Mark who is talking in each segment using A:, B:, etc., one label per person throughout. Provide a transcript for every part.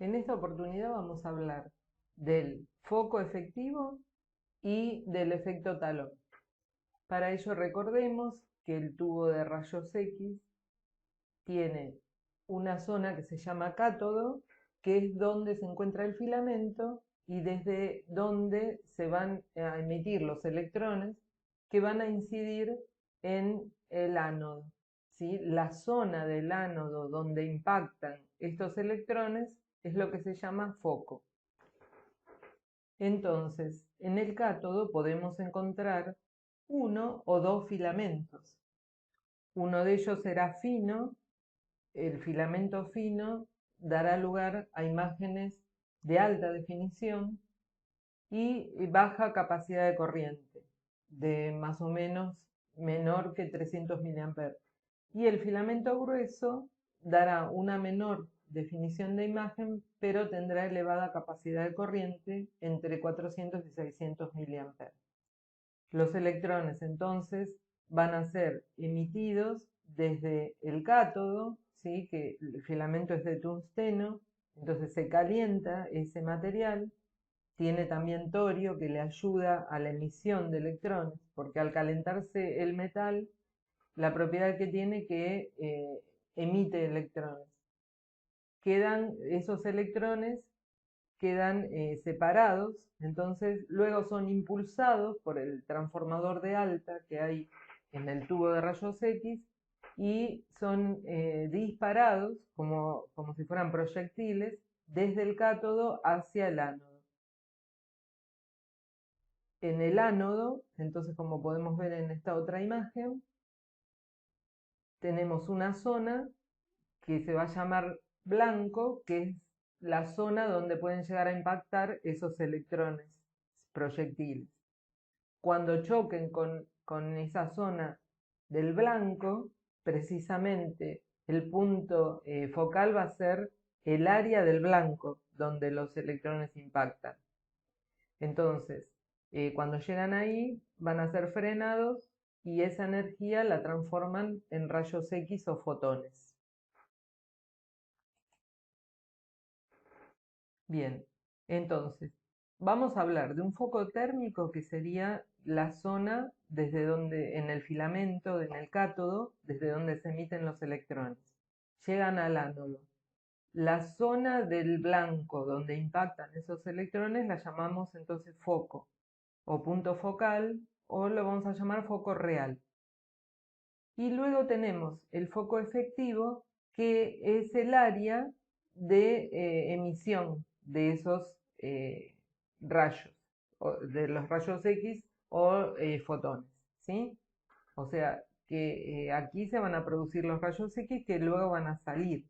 A: En esta oportunidad vamos a hablar del foco efectivo y del efecto talón. Para ello recordemos que el tubo de rayos X tiene una zona que se llama cátodo, que es donde se encuentra el filamento y desde donde se van a emitir los electrones que van a incidir en el ánodo. ¿Sí? La zona del ánodo donde impactan estos electrones es lo que se llama foco. Entonces, en el cátodo podemos encontrar uno o dos filamentos. Uno de ellos será fino. El filamento fino dará lugar a imágenes de alta definición y baja capacidad de corriente, de más o menos menor que 300 mA. Y el filamento grueso dará una menor definición de imagen, pero tendrá elevada capacidad de corriente entre 400 y 600 mA. Los electrones entonces van a ser emitidos desde el cátodo, ¿sí? Que el filamento es de tungsteno, entonces se calienta ese material, tiene también torio que le ayuda a la emisión de electrones, porque al calentarse el metal, la propiedad que tiene que emite electrones. Esos electrones quedan separados, entonces luego son impulsados por el transformador de alta que hay en el tubo de rayos X y son disparados como si fueran proyectiles desde el cátodo hacia el ánodo. En el ánodo, entonces como podemos ver en esta otra imagen, tenemos una zona que se va a llamar blanco, que es la zona donde pueden llegar a impactar esos electrones proyectiles. Cuando choquen con esa zona del blanco, precisamente el punto focal va a ser el área del blanco donde los electrones impactan. Entonces, cuando llegan ahí, van a ser frenados y esa energía la transforman en rayos X o fotones. Bien, entonces, vamos a hablar de un foco térmico que sería la zona desde donde, en el filamento, en el cátodo, desde donde se emiten los electrones. Llegan al ánodo. La zona del blanco donde impactan esos electrones la llamamos entonces foco o punto focal, o lo vamos a llamar foco real. Y luego tenemos el foco efectivo, que es el área de emisión de esos rayos, de los rayos X o fotones, ¿sí? O sea, que aquí se van a producir los rayos X que luego van a salir.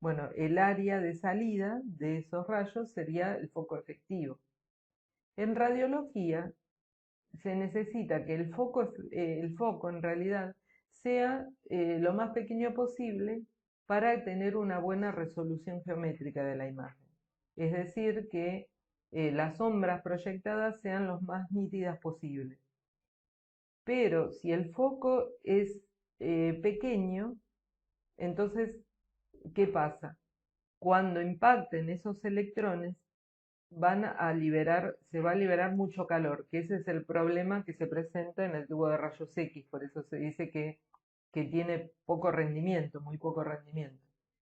A: Bueno, el área de salida de esos rayos sería el foco efectivo. En radiología se necesita que el foco en realidad sea lo más pequeño posible para tener una buena resolución geométrica de la imagen. Es decir, que las sombras proyectadas sean lo más nítidas posibles. Pero si el foco es pequeño, entonces, ¿qué pasa? Cuando impacten esos electrones, se va a liberar mucho calor, que ese es el problema que se presenta en el tubo de rayos X, por eso se dice que tiene poco rendimiento, muy poco rendimiento,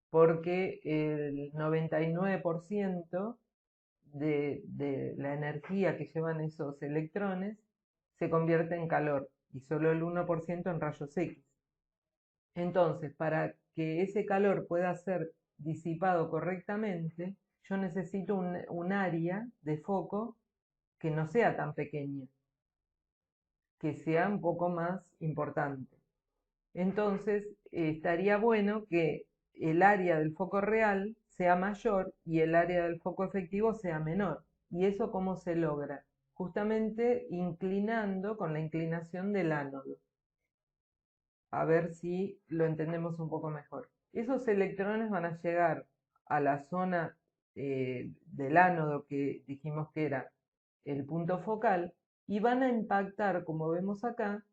A: porque el 99% de la energía que llevan esos electrones se convierte en calor y solo el 1% en rayos X. Entonces, para que ese calor pueda ser disipado correctamente, yo necesito un área de foco que no sea tan pequeña, que sea un poco más importante. Entonces, estaría bueno que el área del foco real sea mayor y el área del foco efectivo sea menor. ¿Y eso cómo se logra? Justamente inclinando con la inclinación del ánodo. A ver si lo entendemos un poco mejor. Esos electrones van a llegar a la zona del ánodo que dijimos que era el punto focal y van a impactar, como vemos acá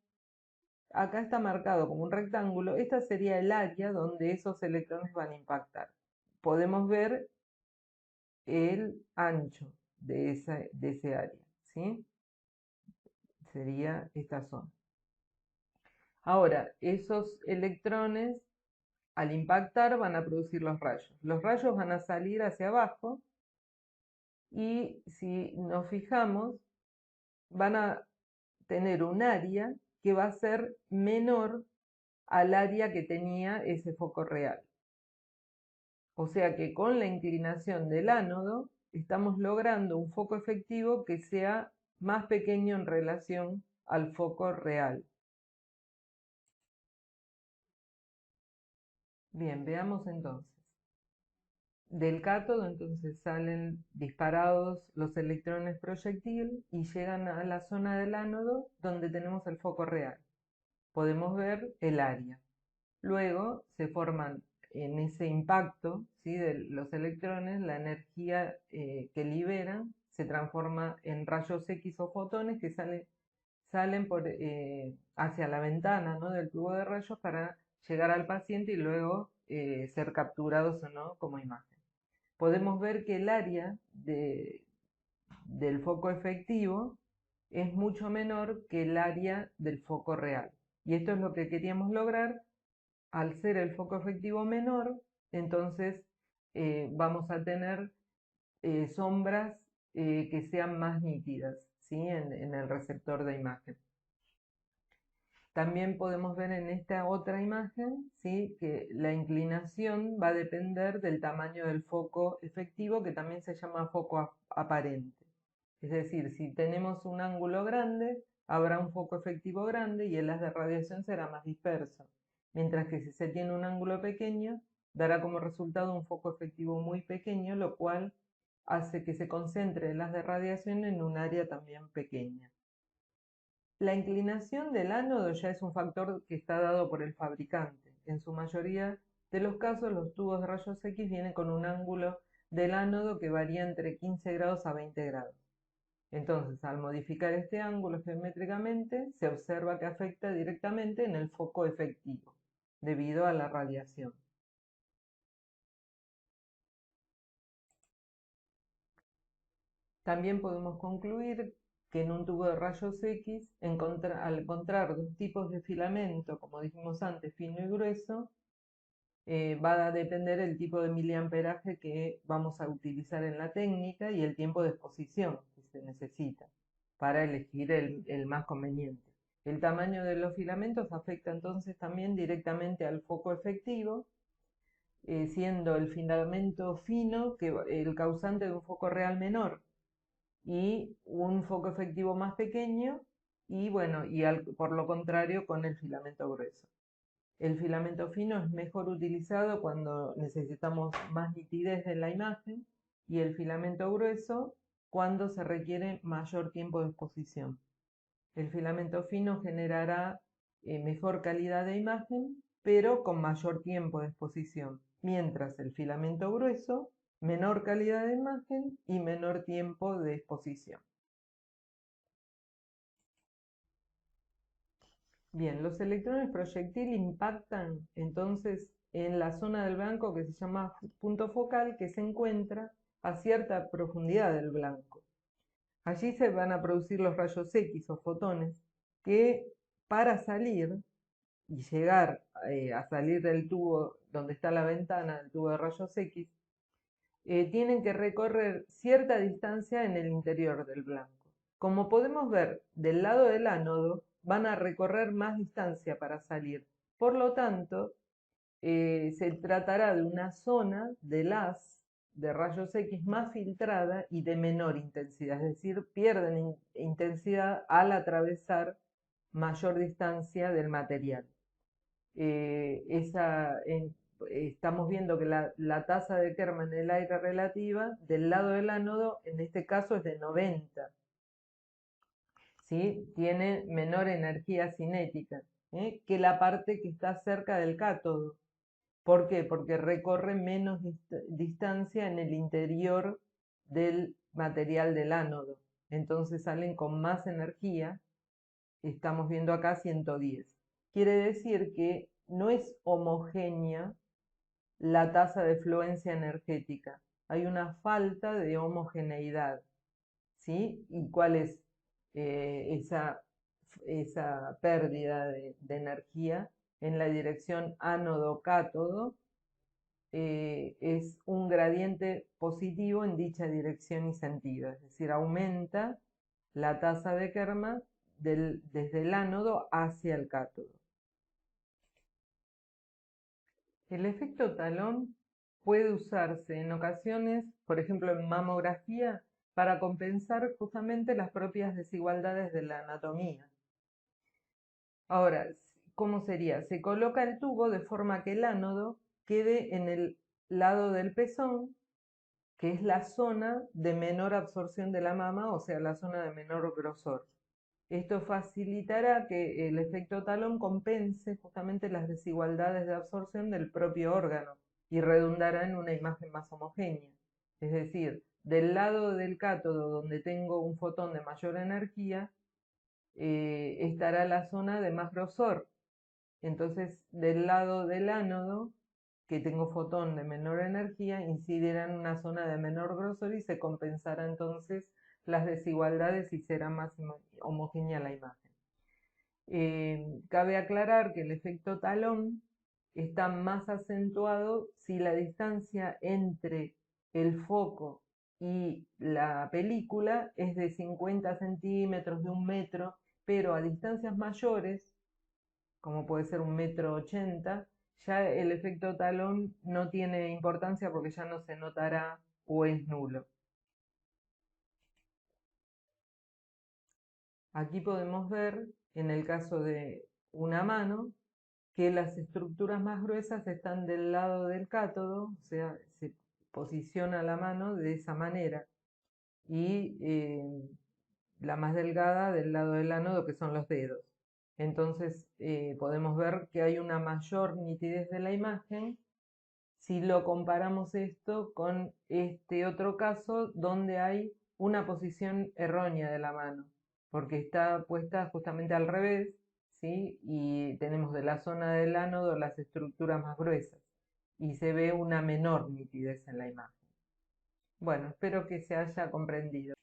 A: está marcado como un rectángulo, esta sería el área donde esos electrones van a impactar. Podemos ver el ancho de ese área, ¿sí? Sería esta zona. Ahora, esos electrones al impactar van a producir los rayos. Los rayos van a salir hacia abajo y si nos fijamos, van a tener un área que va a ser menor al área que tenía ese foco real. O sea que con la inclinación del ánodo estamos logrando un foco efectivo que sea más pequeño en relación al foco real. Bien, veamos entonces. Del cátodo entonces salen disparados los electrones proyectil y llegan a la zona del ánodo donde tenemos el foco real. Podemos ver el área. Luego se forman en ese impacto, ¿sí?, de los electrones, la energía que liberan se transforma en rayos X o fotones que salen hacia la ventana, ¿no?, del tubo de rayos para llegar al paciente y luego ser capturados o no como imagen. Podemos ver que el área del foco efectivo es mucho menor que el área del foco real. Y esto es lo que queríamos lograr. Al ser el foco efectivo menor, entonces vamos a tener sombras que sean más nítidas, ¿sí?, en el receptor de imagen. También podemos ver en esta otra imagen, ¿sí?, que la inclinación va a depender del tamaño del foco efectivo, que también se llama foco aparente. Es decir, si tenemos un ángulo grande, habrá un foco efectivo grande y el haz de radiación será más disperso. Mientras que si se tiene un ángulo pequeño, dará como resultado un foco efectivo muy pequeño, lo cual hace que se concentre el haz de radiación en un área también pequeña. La inclinación del ánodo ya es un factor que está dado por el fabricante. En su mayoría de los casos, los tubos de rayos X vienen con un ángulo del ánodo que varía entre 15 grados a 20 grados. Entonces, al modificar este ángulo geométricamente, se observa que afecta directamente en el foco efectivo, debido a la radiación. También podemos concluir que en un tubo de rayos X, al encontrar dos tipos de filamento, como dijimos antes, fino y grueso, va a depender el tipo de miliamperaje que vamos a utilizar en la técnica y el tiempo de exposición que se necesita para elegir el más conveniente. El tamaño de los filamentos afecta entonces también directamente al foco efectivo, siendo el filamento fino el causante de un foco real menor y un foco efectivo más pequeño, y bueno, por lo contrario con el filamento grueso. El filamento fino es mejor utilizado cuando necesitamos más nitidez de la imagen y el filamento grueso cuando se requiere mayor tiempo de exposición. El filamento fino generará mejor calidad de imagen, pero con mayor tiempo de exposición, mientras el filamento grueso, menor calidad de imagen y menor tiempo de exposición. Bien, los electrones proyectil impactan entonces en la zona del blanco que se llama punto focal, que se encuentra a cierta profundidad del blanco. Allí se van a producir los rayos X o fotones que, para salir y llegar a salir del tubo donde está la ventana del tubo de rayos X, tienen que recorrer cierta distancia en el interior del blanco. Como podemos ver del lado del ánodo, van a recorrer más distancia para salir. Por lo tanto, se tratará de una zona del haz de rayos X más filtrada y de menor intensidad, es decir, pierden intensidad al atravesar mayor distancia del material. Estamos viendo que la tasa de Kerma en el aire relativa del lado del ánodo, en este caso, es de 90. ¿Sí? Tiene menor energía cinética que la parte que está cerca del cátodo. ¿Por qué? Porque recorre menos distancia en el interior del material del ánodo. Entonces salen con más energía. Estamos viendo acá 110. Quiere decir que no es homogénea la tasa de fluencia energética. hay una falta de homogeneidad, ¿sí? ¿Y cuál es esa pérdida de energía en la dirección ánodo-cátodo? Es un gradiente positivo en dicha dirección y sentido, es decir, aumenta la tasa de Kerma desde el ánodo hacia el cátodo. El efecto talón puede usarse en ocasiones, por ejemplo en mamografía, para compensar justamente las propias desigualdades de la anatomía. Ahora, ¿cómo sería? Se coloca el tubo de forma que el ánodo quede en el lado del pezón, que es la zona de menor absorción de la mama, o sea, la zona de menor grosor. Esto facilitará que el efecto talón compense justamente las desigualdades de absorción del propio órgano y redundará en una imagen más homogénea. Es decir, del lado del cátodo donde tengo un fotón de mayor energía, estará la zona de más grosor. Entonces, del lado del ánodo, que tengo fotón de menor energía, incidirá en una zona de menor grosor y se compensará entonces las desigualdades y será más homogénea la imagen. Cabe aclarar que el efecto talón está más acentuado si la distancia entre el foco y la película es de 50 centímetros, de 1 metro, pero a distancias mayores, como puede ser 1,80 m, ya el efecto talón no tiene importancia porque ya no se notará o es nulo. Aquí podemos ver, en el caso de una mano, que las estructuras más gruesas están del lado del cátodo, o sea, se posiciona la mano de esa manera, y la más delgada del lado del ánodo, que son los dedos. Entonces podemos ver que hay una mayor nitidez de la imagen si lo comparamos esto con este otro caso donde hay una posición errónea de la mano, porque está puesta justamente al revés, ¿sí? Y tenemos de la zona del ánodo las estructuras más gruesas y se ve una menor nitidez en la imagen. Bueno, espero que se haya comprendido.